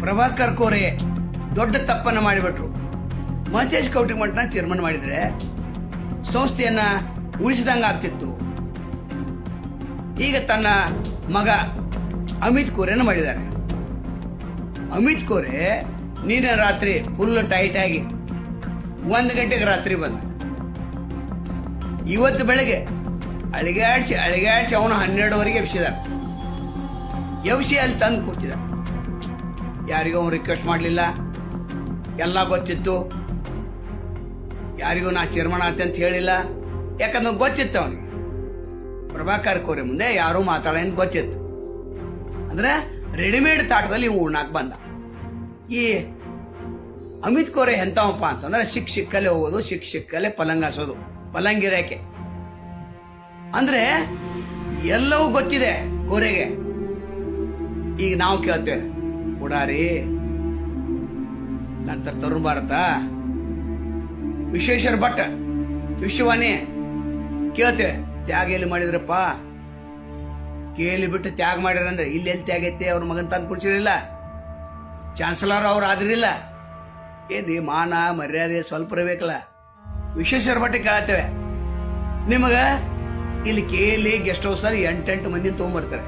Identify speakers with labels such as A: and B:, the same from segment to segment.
A: ಪ್ರಭಾಕರ್ ಕೋರೆ ದೊಡ್ಡ ತಪ್ಪನ್ನ ಮಾಡಿಬಿಟ್ರು. ಮಹೇಶ್ ಕೌಟಿಮಠನ ಚೇರ್ಮನ್ ಮಾಡಿದ್ರೆ ಸಂಸ್ಥೆಯನ್ನ ಉಳಿಸಿದಂಗ ಆಗ್ತಿತ್ತು. ಈಗ ತನ್ನ ಮಗ ಅಮಿತ್ ಕೋರೆನ ಮಾಡಿದ್ದಾರೆ. ಅಮಿತ್ ಕೋರೆ ನಿನ್ನೆ ರಾತ್ರಿ ಫುಲ್ ಟೈಟ್ ಆಗಿ 1 ಗಂಟೆಗೆ ರಾತ್ರಿ ಬಂದ. ಇವತ್ತು ಬೆಳಗ್ಗೆ ಅಳಿಗಾಡ್ಸಿ ಅವನು 12ವರೆಗೆ ಎಬ್ಸಿದಾರೆ. ಎಬ್ಸಿ ಅಲ್ಲಿ ತಂದು ಕೂತಿದ. ಯಾರಿಗೂ ಅವನು ರಿಕ್ವೆಸ್ಟ್ ಮಾಡಲಿಲ್ಲ, ಎಲ್ಲ ಗೊತ್ತಿತ್ತು. ಯಾರಿಗೂ ನಾ ಚೇರ್ಮನ್ ಆತೆ ಅಂತ ಹೇಳಿಲ್ಲ, ಯಾಕಂದ್ರೆ ಗೊತ್ತಿತ್ತು ಅವನಿಗೆ ಪ್ರಭಾಕರ್ ಕೋರೆ ಮುಂದೆ ಯಾರೂ ಮಾತಾಡೋದು ಗೊತ್ತಿತ್ತು. ಅಂದ್ರೆ ರೆಡಿಮೇಡ್ ತಾಟದಲ್ಲಿ ಇವು ಉಣ್ಣಾಕ್ ಬಂದ. ಈ ಅಮಿತ್ ಕೋರೆ ಎಂತವಪ್ಪ ಅಂತಂದ್ರೆ ಸಿಕ್ಕಲ್ಲೇ ಹೋಗೋದು, ಸಿಕ್ಕಲ್ಲೇ ಪಲಂಗಾಸೋದು, ಪಲಂಗಿರೇಕೆ ಅಂದ್ರೆ ಎಲ್ಲವೂ ಗೊತ್ತಿದೆ ಕೋರೆಗೆ. ಈಗ ನಾವು ಕೇಳ್ತೇವೆ ಉಡಾರಿ, ನಂತರ ತರುಣ್ ಭಾರತ, ವಿಶ್ವೇಶ್ವರ ಭಟ್, ವಿಶ್ವವಾಣಿ ಕೇಳ್ತೇವೆ ತ್ಯಾಗ ಎಲ್ಲಿ ಮಾಡಿದ್ರಪ್ಪ? ಕೇಳಿ ಬಿಟ್ಟು ತ್ಯಾಗ ಮಾಡ್ಯಾರಂದ್ರೆ ಇಲ್ಲಿ ಎಲ್ಲಿ ತ್ಯಾಗ ಐತೆ? ಅವ್ರ ಮಗನ್ ತಂದು ಕುಡ್ಸಿರಲಿಲ್ಲ, ಚಾನ್ಸಲರ್ ಅವ್ರು ಆದ್ರಿಲ್ಲ. ಏನ್ರಿ ಮಾನ ಮರ್ಯಾದೆ ಸ್ವಲ್ಪ ಇರಬೇಕಲ್ಲ. ವಿಶ್ವೇಶ್ವರ ಭಟ್ ಕೇಳ್ತೇವೆ, ನಿಮಗ ಇಲ್ಲಿ ಕೇಳಿ ಗೆಸ್ಟ್ ಹೌಸ್ ಅಲ್ಲಿ 8 ಮಂದಿ ತಗೊಂಡ್ಬರ್ತಾರೆ,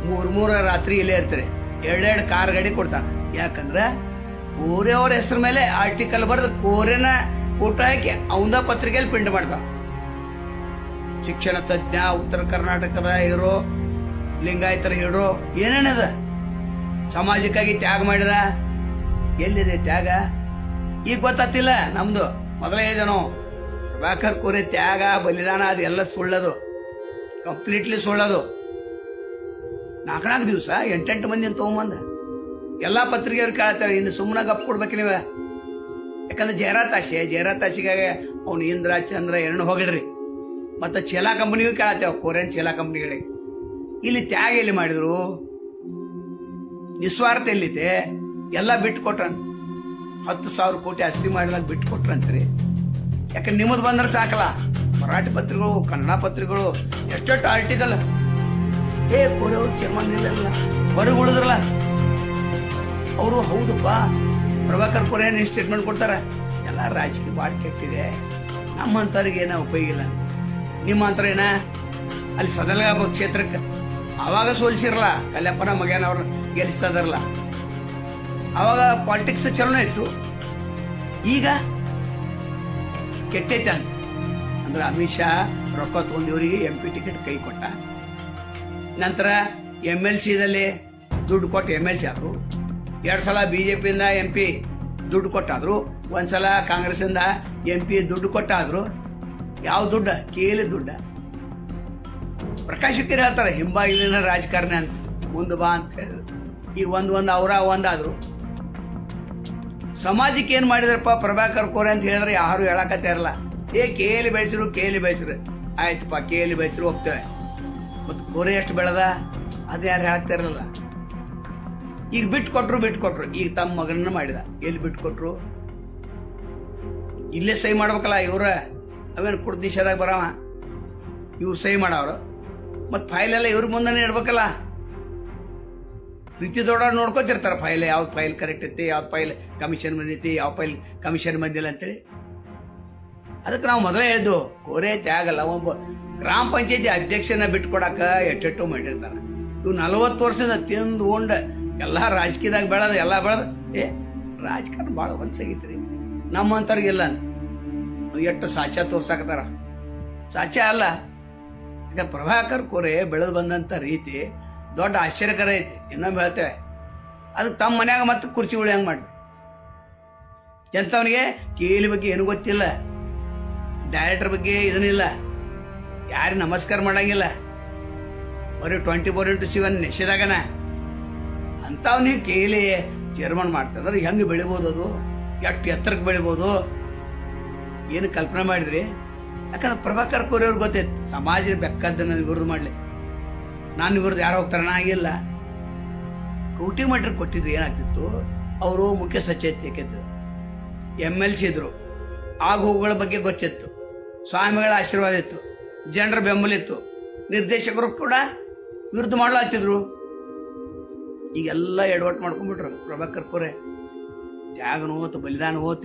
A: 3 ರಾತ್ರಿ ಇಲ್ಲೇ ಇರ್ತಾರೆ, 2 ಕಾರ್ ಗಾಡಿ ಕೊಡ್ತಾನೆ. ಯಾಕಂದ್ರೆ ಕೋರೆ ಅವ್ರ ಹೆಸರು ಮೇಲೆ ಆರ್ಟಿಕಲ್ ಬರೆದು ಕೋರೆನ ಫೋಟೋ ಹಾಕಿ ಅವಂದ ಪತ್ರಿಕೆಯಲ್ಲಿ ಪ್ರಿಂಟ್ ಮಾಡ್ತಾನ. ಶಿಕ್ಷಣ ತಜ್ಞ, ಉತ್ತರ ಕರ್ನಾಟಕದ ಹೀರೋ, ಲಿಂಗಾಯತರ ಹೀರೋ, ಏನೇನದ ಸಮಾಜಕ್ಕಾಗಿ ತ್ಯಾಗ ಮಾಡಿದ. ಎಲ್ಲಿದೆ ತ್ಯಾಗ? ಈಗ ಗೊತ್ತಾತಿಲ್ಲ ನಮ್ದು. ಮೊದಲೇ ಹೇಳಿದೆ ನಾವು, ಪ್ರಭಾಕರ್ ಕೋರೆ ತ್ಯಾಗ ಬಲಿದಾನ ಅದೆಲ್ಲ ಸುಳ್ಳದು, ಕಂಪ್ಲೀಟ್ಲಿ ಸುಳ್ಳದು. 4 ದಿವಸ 8 ಮಂದಿ ಅಂತ ತಗೊಂಬಂದ ಎಲ್ಲಾ ಪತ್ರಿಕೆಯವ್ರು ಕೇಳ್ತಾರೆ. ಇನ್ನು ಸುಮ್ಮನೆ ಗಪ್ ಕೊಡ್ಬೇಕು ನೀವ. ಯಾಕಂದ್ರೆ ಜಯರಾತಾಶಿಗಾಗೆ ಅವ್ನು ಇಂದ್ರ ಚಂದ್ರ 2 ಹೊಗಳ್ರಿ. ಮತ್ತೆ ಚೇಲಾ ಕಂಪನಿಗೂ ಕೇಳತ್ತೇವ, ಕೋರಿಯನ್ ಚೇಲಾ ಕಂಪನಿಗಳಿಗೆ. ಇಲ್ಲಿ ತ್ಯಾಗ ಎಲ್ಲಿ ಮಾಡಿದ್ರು? ನಿಸ್ವಾರ್ಥ ಎಲ್ಲಿದೆ? ಎಲ್ಲ ಬಿಟ್ಟು ಕೊಟ್ರನ್. 10,000 ಕೋಟಿ ಆಸ್ತಿ ಮಾಡಿದಾಗ ಬಿಟ್ಟು ಕೊಟ್ರಂತ್ರಿ. ಯಾಕಂದ್ರೆ ನಿಮ್ಮದು ಬಂದ್ರೆ ಸಾಕಲ್ಲ. ಮರಾಠಿ ಪತ್ರಿಕೆಗಳು, ಕನ್ನಡ ಪತ್ರಿಕೆಗಳು ಎಷ್ಟೆಷ್ಟು ಆರ್ಟಿಕಲ್. ಕೋರೆ ಅವ್ರು ಚೇರ್ಮನ್ ಇರಲಿಲ್ಲ, ಹೊರಗೆ ಉಳಿದ್ರಲ್ಲ ಅವರು. ಹೌದಪ್ಪ, ಪ್ರಭಾಕರ್ ಕೋರೆ ಏನ್ ಸ್ಟೇಟ್ಮೆಂಟ್ ಕೊಡ್ತಾರ? ಎಲ್ಲ ರಾಜಕೀಯ ಬಾಳ್ ಕೆಟ್ಟಿದೆ, ನಮ್ಮಂತವ್ರಿಗೆ ಏನೋ ಉಪಯೋಗ ಇಲ್ಲ. ನಿಮ್ಮ ಅಂತರ ಏನ ಅಲ್ಲಿ ಸದಲಗ ಕ್ಷೇತ್ರಕ್ಕೆ ಅವಾಗ ಸೋಲ್ಸಿರಲ್ಲ, ಕಲ್ಯಪ್ಪನ ಮಗನ ಅವ್ರು ಗೆಲ್ಲಿಸ್ತಾ ಇದಾರಲ್ಲ, ಅವಾಗ ಪಾಲಿಟಿಕ್ಸ್ ಚಲನ ಇತ್ತು. ಈಗ ಕೆಟ್ಟೈತೆ ಅಂತ ಅಂದ್ರೆ ಅಮಿತ್ ಶಾ ರೊಕ್ಕ ತಗೊಂಡಿವ್ರಿಗೆ MP ಟಿಕೆಟ್ ಕೈ ಕೊಟ್ಟ. ನಂತರ MLCದಲ್ಲಿ ದುಡ್ಡು ಕೊಟ್ಟು MLC ಆದ್ರು. 2 ಸಲ BJPಯಿಂದ MP ದುಡ್ಡು ಕೊಟ್ಟಾದ್ರು, 1 ಸಲ ಕಾಂಗ್ರೆಸ್ಸಿಂದ MP ದುಡ್ಡು ಕೊಟ್ಟಾದ್ರು. ಯಾವ ದುಡ್ಡ? ಕೇಳಿ ದುಡ್ಡ. ಪ್ರಕಾಶ್ ಹುಕ್ಕೇರಿ ಹೇಳ್ತಾರೆ ಹಿಂಬಾಗಿಲಿನ ರಾಜಕಾರಣ ಅಂತ, ಮುಂದೆ ಬಾ ಅಂತ ಹೇಳಿದ್ರು. ಈಗ ಅವರ ಒಂದಾದ್ರು. ಸಮಾಜಕ್ಕೆ ಏನ್ ಮಾಡಿದ್ರಪ್ಪ ಪ್ರಭಾಕರ್ ಕೋರೆ ಅಂತ ಹೇಳಿದ್ರೆ ಯಾರು ಹೇಳಕತ್ತೇ ಇರಲ್ಲ. ಕೇಳಿ ಬೆಳೆಸಿರು ಆಯ್ತಪ್ಪ, ಕೇಳಿ ಬೆಳೆಸಿರು ಹೋಗ್ತೇವೆ. ಮತ್ತು ಕೋರೆ ಎಷ್ಟು ಬೆಳೆದ ಅದು ಯಾರು ಹೇಳ್ತಾ ಇರಲಿಲ್ಲ. ಈಗ ಬಿಟ್ಕೊಟ್ರು. ಈಗ ತಮ್ಮ ಮಗನನ್ನ ಮಾಡಿದ. ಎಲ್ಲಿ ಬಿಟ್ಕೊಟ್ರು? ಇಲ್ಲೇ ಸಹಿ ಮಾಡ್ಬೇಕಲ್ಲ ಇವ್ರ. ಅವೇನು ಕುಡ್ದು ನಿಷೇಧಾಗ ಬರವ, ಇವ್ರು ಸಹಿ ಮಾಡವ್ರು. ಮತ್ತು ಫೈಲ್ ಎಲ್ಲ ಇವ್ರ ಮುಂದೆ ಇಡ್ಬೇಕಲ್ಲ. ಪ್ರೀತಿ ದೊಡ್ಡ ನೋಡ್ಕೋತಿರ್ತಾರ ಫೈಲ್, ಯಾವ್ದು ಫೈಲ್ ಕರೆಕ್ಟ್ ಐತಿ, ಯಾವ್ದು ಫೈಲ್ ಕಮಿಷನ್ ಬಂದೈತಿ, ಯಾವ ಫೈಲ್ ಕಮಿಷನ್ ಬಂದಿಲ್ಲ ಅಂತೇಳಿ. ಅದಕ್ಕೆ ನಾವು ಮೊದಲೇ ಹೇಳಿದ್ದು ಕೋರೆ ತ್ಯಾಗಲ್ಲ. ಒಬ್ಬ ಗ್ರಾಮ ಪಂಚಾಯತಿ ಅಧ್ಯಕ್ಷನ ಬಿಟ್ಕೊಡಕ ಎಷ್ಟೆಟ್ಟು ಮಾಡಿರ್ತಾರ. ಇವ್ 40 ವರ್ಷದಿಂದ ತಿಂದು ಉಂಡ ಎಲ್ಲ ರಾಜಕೀಯದಾಗ ಬೆಳೆದ ಎಲ್ಲ ಬೆಳೆದ. ರಾಜಕಾರಣ ಭಾಳ ಹೊಲಸಾಗೈತ್ರಿ ನಮ್ಮಂತವ್ರಿಗೆಲ್ಲ. ಎಷ್ಟು ಸಾಚ ತೋರ್ಸಾಕತ್ತಾರ, ಸಾಚ ಅಲ್ಲ. ಯಾಕಂದ್ರೆ ಪ್ರಭಾಕರ್ ಕೋರೆ ಬೆಳೆದು ಬಂದಂತ ರೀತಿ ದೊಡ್ಡ ಆಶ್ಚರ್ಯಕರ ಐತಿ. ಇನ್ನೊಮ್ಮೆ ಹೇಳ್ತೇವೆ, ಅದಕ್ಕೆ ತಮ್ಮ ಮನ್ಯಾಗ ಮತ್ತೆ ಕುರ್ಚಿಗಳು ಹೆಂಗ್ ಮಾಡಿದ್ರು? ಎಂತವನಿಗೆ ಕೇಳಿ ಬಗ್ಗೆ ಏನು ಗೊತ್ತಿಲ್ಲ, ಡೈರೆಕ್ಟರ್ ಬಗ್ಗೆ ಇದನ್ನಿಲ್ಲ, ಯಾರು ನಮಸ್ಕಾರ ಮಾಡಂಗಿಲ್ಲ, ಬರೀ 24x7 ನಿಷೇಧಾಗನ ಅಂತವ್ನಿಗೆ ಕೇಳಿ ಚೇರ್ಮನ್ ಮಾಡ್ತಾರೆ. ಹೆಂಗೆ ಬೆಳಿಬೋದು? ಅದು ಎಷ್ಟು ಎತ್ತರಕ್ಕೆ ಬೆಳಿಬೋದು? ಏನು ಕಲ್ಪನೆ ಮಾಡಿದ್ರಿ? ಯಾಕಂದ್ರೆ ಪ್ರಭಾಕರ್ ಕೋರೆ ಅವ್ರಿಗೆ ಗೊತ್ತೈತಿ ಸಮಾಜ ಬೆಕ್ಕದ್ದು ನನಗೆ ವಿರೋಧ ಮಾಡ್ಲಿ, ನಾನು ವಿರೋಧ ಯಾರು ಹೋಗ್ತಾರ ಆಗಿಲ್ಲ. ಕೌಟಿಮಠರು ಕೊಟ್ಟಿದ್ರು ಏನಾಗ್ತಿತ್ತು? ಅವರು ಮುಖ್ಯ ಸಚೇತಕಿದ್ರು, MLC ಇದ್ರು, ಆಗೋಗುಗಳ ಬಗ್ಗೆ ಗೊತ್ತಿತ್ತು, ಸ್ವಾಮಿಗಳ ಆಶೀರ್ವಾದ ಇತ್ತು, ಜನರ ಬೆಂಬಲ ಇತ್ತು, ನಿರ್ದೇಶಕರು ಕೂಡ ವಿರುದ್ಧ ಮಾಡ್ಲಾಗ್ತಿದ್ರು. ಈಗೆಲ್ಲ ಎಡವಟ್ಟು ಮಾಡ್ಕೊಂಡ್ಬಿಟ್ರು ಪ್ರಭಾಕರ್ ಕೋರೆ. ತ್ಯಾಗನೂ ಹೋತು, ಬಲಿದಾನ ಹೋತು,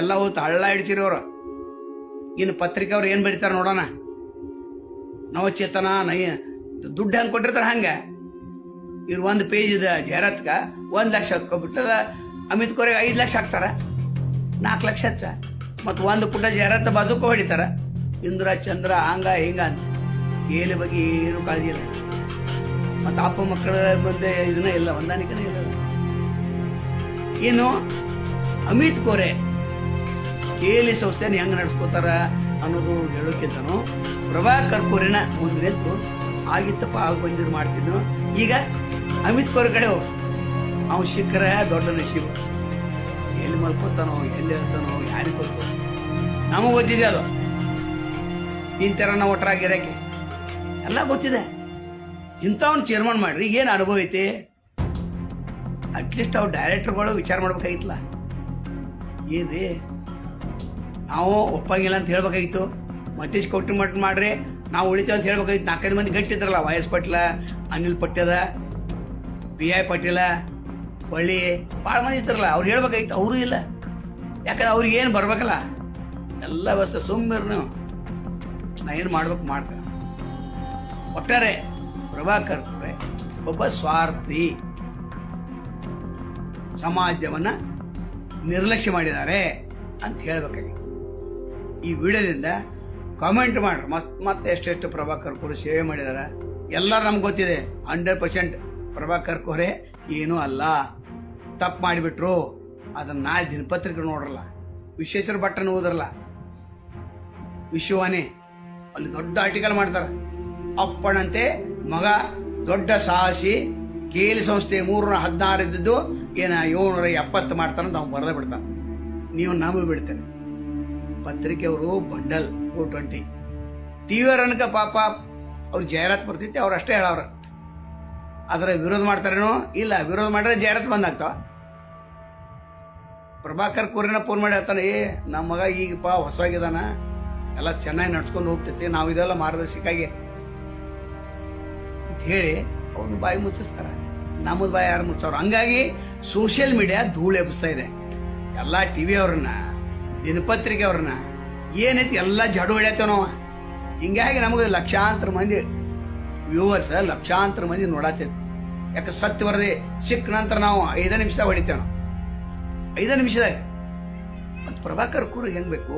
A: ಎಲ್ಲ ಹೋತು, ಹಳ್ಳ ಹಿಡ್ಚಿರಿ ಅವರು. ಇನ್ನು ಪತ್ರಿಕೆ ಅವ್ರು ಏನು ಬರೀತಾರೆ ನೋಡೋಣ. ನವಚೇತನ ದುಡ್ಡು ಹೆಂಗೆ ಕೊಟ್ಟಿರ್ತಾರೆ ಹಂಗೆ. ಇವ್ರು 1 ಪೇಜ್ ಜಾಹೀರಾತ್ಗೆ 1 ಲಕ್ಷ ಹಾಕ್ಕೊಬಿಟ್ಟದ. ಅಮಿತ್ ಕೋರೆಗೆ 5 ಲಕ್ಷ ಹಾಕ್ತಾರ, 4 ಲಕ್ಷ ಹಚ್ಚ. ಮತ್ತು 1 ಪುಟ ಜಾಹೀರಾತು ಬಾಜುಕ ಹೊಡಿತಾರ. ಇಂದ್ರ ಚಂದ್ರ ಹಂಗ ಹಿಂಗ ಅಂತ ಕೇಲಿ ಬಗ್ಗೆ ಏನು ಕಾಳಜಿ ಇಲ್ಲ. ಮತ್ತು ಅಪ್ಪ ಮಕ್ಕಳ ಮಧ್ಯೆ ಇದನ್ನ ಇಲ್ಲ, ಹೊಂದಾಣಿಕೆನೇ ಇಲ್ಲ. ಇನ್ನು ಅಮಿತ್ ಕೋರೆ ಕೇಲಿ ಸಂಸ್ಥೆನ ಹೆಂಗ್ ನಡೆಸ್ಕೋತಾರ ಅನ್ನೋದು ಹೇಳೋಕ್ಕಿಂತನೂ ಪ್ರಭಾಕರ್ ಕೋರೆನ ಮುಂದೆ ನಿಂತು ಆಗಿತ್ತಪ್ಪ ಆಗ ಬಂದಿದ್ದು ಮಾಡ್ತಿದ್ನು. ಈಗ ಅಮಿತ್ ಕೋರೆ ಕಡೆ ಹೋಗಿ ಅವ್ನು ಶಿಖರ ದೊಡ್ಡ ನಶೀಬ. ಎಲ್ಲಿ ಮಲ್ಕೋತಾನೋ, ಎಲ್ಲಿ ಹೇಳ್ತಾನೋ ಯಾರಿಗೆ ಗೊತ್ತು. ನಮಗೆ ಗೊತ್ತಿದೆ ಅದು. ತಿಂತಾರ ನಾವು ಒಟ್ಟರಾಗಿರಕ್ಕೆ ಎಲ್ಲ ಗೊತ್ತಿದೆ. ಇಂಥವ್ನು ಚೇರ್ಮನ್ ಮಾಡ್ರಿ ಏನು ಅನುಭವ ಐತಿ. ಅಟ್ಲೀಸ್ಟ್ ಅವ್ರು ಡೈರೆಕ್ಟರ್ಗಳು ವಿಚಾರ ಮಾಡ್ಬೇಕಾಗಿತ್ತಲ್ಲ. ಏನ್ರಿ ನಾವು ಒಪ್ಪಂಗಿಲ್ಲ ಅಂತ ಹೇಳ್ಬೇಕಾಗಿತ್ತು. ಮತೀಶ್ ಕೌಟಿ ಮಠ ಮಾಡ್ರಿ ನಾವು ಉಳಿತೇವೆ ಅಂತ ಹೇಳ್ಬೇಕಾಗಿತ್ತು. 4-5 ಮಂದಿ ಗಟ್ಟಿದ್ರಲ್ಲ, Y S Patil, Anil Patyad, PI Patil, Balli, ಭಾಳ ಮಂದಿ ಇದ್ರಲ್ಲ. ಅವ್ರು ಹೇಳ್ಬೇಕಾಗಿತ್ತು, ಅವರು ಇಲ್ಲ. ಯಾಕಂದ್ರೆ ಅವ್ರಿಗೆ ಏನು ಬರ್ಬೇಕಲ್ಲ ಎಲ್ಲ ವ್ಯವಸ್ಥೆ. ಸುಮ್ಮನೆ ನೀವು ನಾ ಏನು ಮಾಡ್ಬೇಕು ಮಾಡ್ತೇನೆ. ಒಟ್ಟಾರೆ ಪ್ರಭಾಕರ್ ಕೋರೆ ಒಬ್ಬ ಸ್ವಾರ್ಥಿ, ಸಮಾಜವನ್ನ ನಿರ್ಲಕ್ಷ್ಯ ಮಾಡಿದ್ದಾರೆ ಅಂತ ಹೇಳ್ಬೇಕಾಗಿತ್ತು. ಈ ವಿಡಿಯೋದಿಂದ ಕಾಮೆಂಟ್ ಮಾಡ್ರಿ. ಮತ್ತೆ ಎಷ್ಟೆಷ್ಟು ಪ್ರಭಾಕರ್ ಕೋರೆ ಸೇವೆ ಮಾಡಿದಾರ ಎಲ್ಲರೂ ನಮ್ಗೆ ಗೊತ್ತಿದೆ. 100% ಪ್ರಭಾಕರ್ ಕೋರೆ ಏನೂ ಅಲ್ಲ, ತಪ್ಪು ಮಾಡಿಬಿಟ್ರು. ಅದನ್ನ ನಾಳೆ ದಿನಪತ್ರಿಕೆ ನೋಡ್ರಲ್ಲ, ವಿಶ್ವೇಶ್ವರ ಭಟ್ಟನ ಓದ್ರಲ್ಲ, ವಿಶ್ವವಾಣಿ ಅಲ್ಲಿ ದೊಡ್ಡ ಆರ್ಟಿಕಲ್ ಮಾಡ್ತಾರೆ. ಅಪ್ಪಣಂತೆ ಮಗ ದೊಡ್ಡ ಸಾಹಸಿ, ಕೇಲಿ ಸಂಸ್ಥೆ 316 ಇದ್ದದ್ದು 770 ಮಾಡ್ತಾನೆ ನಾವು ಬರೆದ ಬಿಡ್ತಾನೆ. ನೀವು ನಂಬಿ ಬಿಡ್ತೇನೆ. ಪತ್ರಿಕೆಯವರು ಬಂಡಲ್ 420 TV ಅನಕ ಪಾಪ ಅವ್ರು ಜಾಹೀರಾತು ಬರ್ತೈತಿ, ಅವ್ರು ಅಷ್ಟೇ ಹೇಳವ್ರ. ಅದರ ವಿರೋಧ ಮಾಡ್ತಾರೇನೋ ಇಲ್ಲ, ವಿರೋಧ ಮಾಡಿದ್ರೆ ಜಾಹೀರಾತು ಬಂದಾಗ್ತಾವ. ಪ್ರಭಾಕರ್ ಕೋರೆನ ಫೋನ್ ಮಾಡಿ ಹೇಳ್ತಾನೆ, ನಮ್ಮ ಮಗ ಈಗಪ್ಪ ಹೊಸವಾಗಿದಾನ, ಎಲ್ಲ ಚೆನ್ನಾಗಿ ನಡ್ಸ್ಕೊಂಡು ಹೋಗ್ತೈತಿ, ನಾವು ಇದೆಲ್ಲ ಮಾರ್ಗದರ್ಶಿಕಾಗಿ ಅಂತ ಹೇಳಿ ಅವ್ನ ಬಾಯಿ ಮುಚ್ಚಿಸ್ತಾರ. ನಮ್ಮದು ಬಾಯಿ ಯಾರು ಮುಚ್ಚವ್ರು. ಹಂಗಾಗಿ ಸೋಷಿಯಲ್ ಮೀಡಿಯಾ ಧೂಳು ಎಬ್ಬಿಸ್ತಾ ಇದೆ. ಎಲ್ಲ TV ಅವ್ರನ್ನ, ದಿನಪತ್ರಿಕೆ ಅವ್ರನ್ನ ಏನೈತಿ ಎಲ್ಲ ಜಡು ಹೊಡ್ಯಾತೇವ ನಾವು. ಹಿಂಗಾಗಿ ನಮಗೆ ಲಕ್ಷಾಂತರ ಮಂದಿ ವ್ಯೂವರ್ಸ್, ಲಕ್ಷಾಂತರ ಮಂದಿ ನೋಡತ್ತೈತಿ. ಯಾಕೆ ಸತ್ಯ ವರದಿ ಸಿಕ್ಕ ನಂತರ ನಾವು 5 ನಿಮಿಷ ಹೊಡಿತೇವೆ. ನಾವು 5 ನಿಮಿಷದಾಗ. ಮತ್ತು ಪ್ರಭಾಕರ್ ಕೋರೆ ಹೆಂಗ್ ಬೇಕು,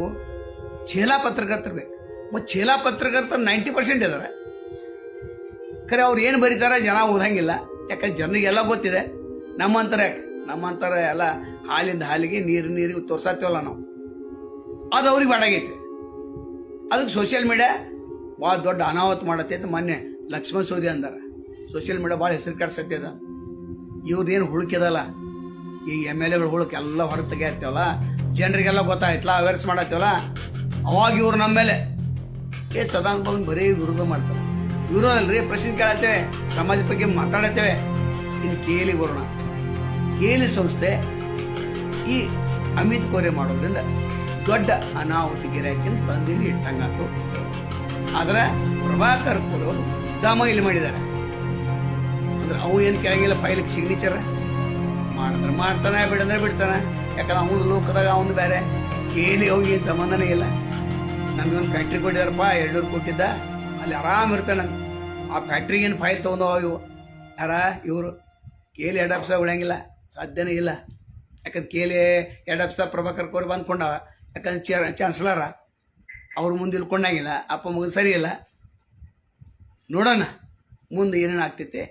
A: ಚೇಲಾ ಪತ್ರಕರ್ತರು ಬೇಕು. ಮತ್ತು ಚೇಲಾ ಪತ್ರಕರ್ತರು 90% ಇದಾರೆ. ಖರೆ ಅವ್ರು ಏನು ಬರೀತಾರೆ ಜನ ಓದಂಗಿಲ್ಲ. ಯಾಕಂದ್ರೆ ಜನರಿಗೆಲ್ಲ ಗೊತ್ತಿದೆ. ನಮ್ಮಂತರ ಎಲ್ಲ ಹಾಲಿಂದ ಹಾಲಿಗೆ, ನೀರಿಗೆ ತೋರ್ಸಾತೀವಲ್ಲ ನಾವು, ಅದು ಅವ್ರಿಗೆ ಬಾಡಾಗೈತಿ. ಅದಕ್ಕೆ ಸೋಷಿಯಲ್ ಮೀಡಿಯಾ ಭಾಳ ದೊಡ್ಡ ಅನಾಹುತ ಮಾಡತ್ತೈತೆ. ಮೊನ್ನೆ ಲಕ್ಷ್ಮಣ್ ಸೋದಿ ಅಂದಾರ, ಸೋಷಿಯಲ್ ಮೀಡಿಯಾ ಭಾಳ ಹೆಸರು ಕೆಡ್ಸತ್ತದ. ಇವ್ರದ್ದೇನು ಹುಳುಕಿದಲ್ಲ, ಈ MLAಗಳು ಹುಳುಕ್ ಎಲ್ಲ ಹೊರಗೆ ತೆಗಿಯತ್ತೇವಲ್ಲ, ಜನರಿಗೆಲ್ಲ ಗೊತ್ತಾಯ್ತಲ್ಲ, ಅವೇರ್ಸ್ ಮಾಡತ್ತೇವಲ್ಲ, ಅವಾಗ ಇವ್ರು ನಮ್ಮ ಮೇಲೆ ಸದಾಂಗ ಬಂದು ಬರೀ ವಿರೋಧ ಮಾಡ್ತಾರೆ. ವಿರೋಧ ಅಲ್ರಿ, ಪ್ರಶ್ನೆ ಕೇಳತ್ತೇವೆ, ಸಮಾಜ ಬಗ್ಗೆ ಮಾತಾಡತ್ತೇವೆ. ಇನ್ನು ಕೇಲಿ ಬರೋಣ. ಕೇಲಿ ಸಂಸ್ಥೆ ಈ ಅಮಿತ್ ಕೋರೆ ಮಾಡೋದ್ರಿಂದ ದೊಡ್ಡ ಅನಾಹುತ ಗಿರಾಕಿನ ತಂದಿಲ್ಲಿ ಇಟ್ಟಂಗಾತು. ಆದ್ರೆ ಪ್ರಭಾಕರ್ ಕೋರೆ ಅವರು ದಮ ಇಲ್ಲಿ ಮಾಡಿದ್ದಾರೆ. ಅಂದ್ರೆ ಅವು ಏನು ಕೆಳಗಿಲ್ಲ, ಫೈಲಿಗೆ ಸಿಗ್ನೇಚರ್ ಮಾಡಿದ್ರೆ ಮಾಡ್ತಾನೆ, ಬಿಡಂದ್ರೆ ಬಿಡ್ತಾನೆ. ಯಾಕಂದ್ರೆ ಅವನು ಲೋಕದಾಗ ಅವನು ಬೇರೆ, ಕೇಲಿ ಅವ್ರಿಗೆ ಏನು ಸಂಬಂಧನೇ ಇಲ್ಲ. ನಮಗೊಂದು ಫ್ಯಾಕ್ಟ್ರಿ ಕೊಟ್ಟಿದಾರಪ್ಪ, 200 ಕೊಟ್ಟಿದ್ದ, ಅಲ್ಲಿ ಆರಾಮ್ ಇರ್ತಾನೆ. ಆ ಫ್ಯಾಕ್ಟ್ರಿಗೇನು ಫೈಲ್ ತೊಗೊಂಡವ ಇವು ಇವರು. ಕೇಲಿ ಹೆಡ್ ಆಫೀಸ ಉಳಿಯಂಗಿಲ್ಲ, ಸಾಧ್ಯನೇ ಇಲ್ಲ. ಯಾಕಂದ್ರೆ Cayley head office Prabhakar Kore ಬಂದ್ಕೊಂಡವ. ಯಾಕಂದ್ರೆ ಚಾನ್ಸಲರ ಅವ್ರ ಮುಂದೆ ಇಲ್ಕೊಂಡಾಗಿಲ್ಲ. ಅಪ್ಪ ಮಗನ ಸರಿ ಇಲ್ಲ. ನೋಡೋಣ ಮುಂದೆ ಏನೇನು ಆಗ್ತೈತೆ.